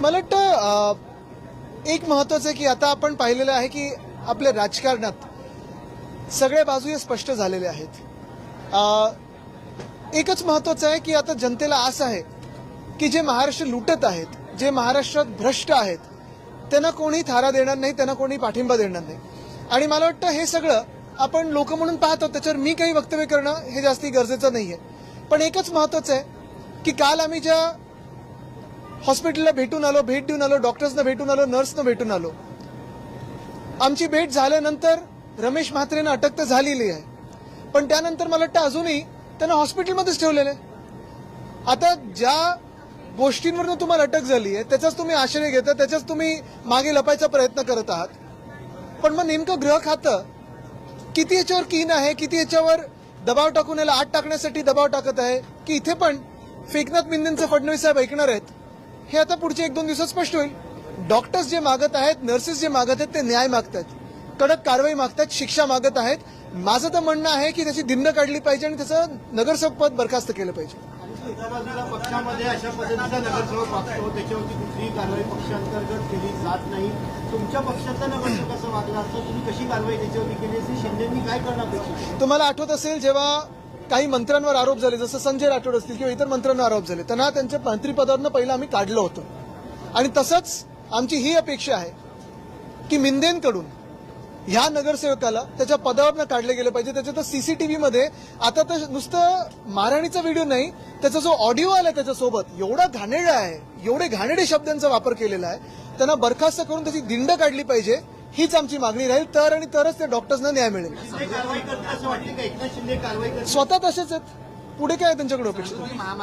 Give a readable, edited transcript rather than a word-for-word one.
मला वाटतं एक महत्वाचं आहे की आता आपण पाहिलेलं आहे की आपल्या राजकारणात सगळ्या बाजू या स्पष्ट झालेल्या आहेत. एकच महत्वाचं आहे की आता जनतेला आस आहे की जे महाराष्ट्र लुटत आहेत, जे महाराष्ट्रात भ्रष्ट आहेत, त्यांना कोणी थारा देणार नाही, त्यांना कोणी पाठिंबा देणार नाही. आणि मला वाटतं हे सगळं आपण लोक म्हणून पाहतो, त्याच्यावर मी काही वक्तव्य करणं हे जास्ती गरजेचं नाहीये. पण एकच महत्वाचं आहे की काल आम्ही ज्या हॉस्पिटलला भेट देऊन आलो, डॉक्टर्सना भेटून आलो, नर्सना भेटून आलो. आमची भेट झाल्यानंतर रमेश म्हात्रेंना अटक तर झालेली आहे, पण त्यानंतर मला वाटतं अजूनही त्यांना हॉस्पिटलमध्येच ठेवलेलं आहे. आता ज्या गोष्टींवरून तुम्हाला अटक झाली आहे त्याचाच तुम्ही आश्रय घेता, त्याच्याच तुम्ही मागे लपायचा प्रयत्न करत आहात. पण मग नेमकं गृह खातं किती याच्यावर कीन आहे, किती याच्यावर दबाव टाकून याला आत टाकण्यासाठी दबाव टाकत आहे की इथे पण फेकनाथ मिंदेंचं फडणवीस साहेब ऐकणार आहेत, हे आता पुढचे 1-2 दिवसात स्पष्ट होईल. डॉक्टर्स जे मागत आहेत, नर्सेस जे मागत आहेत ते न्याय मागतात, कडक कारवाई मागतात, शिक्षा मागत आहेत. माझं तर म्हणणं आहे की त्याची धिंड काढली पाहिजे आणि त्याचं नगरसेवक पद बरखास्त केलं पाहिजे. एका बाजूला पक्षामध्ये अशा पद्धतीचा नगरसेवक वागतो, त्याच्यावरती कुठलीही कारवाई पक्षांतर्गत केली जात नाही. तुमच्या पक्षातला नगरसेवक असं वागला असतं, तुम्ही कशी कारवाई त्याच्यावरती केली असती? शिंदेंनी काय करणं अपेक्षित आहे? तुम्हाला आठवत असेल जेव्हा काही मंत्र्यांवर आरोप झाले, जसं संजय राठोड असतील किंवा इतर मंत्र्यांवर आरोप झाले, त्यांना त्यांच्या मंत्रिपदावरनं पहिलं आम्ही काढलं होतं. आणि तसंच आमची ही अपेक्षा आहे की मिंदेंकडून ह्या नगरसेवकाला त्याच्या पदावरनं काढलं गेलं पाहिजे. त्याच्यात सीसीटीव्हीमध्ये आता तर नुसतं मारहाणीचा व्हिडिओ नाही, त्याचा जो ऑडिओ आला त्याच्यासोबत एवढा घाणेरडा आहे, एवढे घाणेरडे शब्दांचा वापर केलेला आहे, त्यांना बरखास्त करून त्याची धिंड काढली पाहिजे. हीच आमची मागणी राहील. तर आणि तरच त्या डॉक्टर्सना न्याय मिळेल. कारवाई करतील असं वाटतं का? एकनाथ शिंदे कारवाई करतील? स्वतः तसेच आहेत, पुढे काय त्यांच्याकडे अपेक्षा?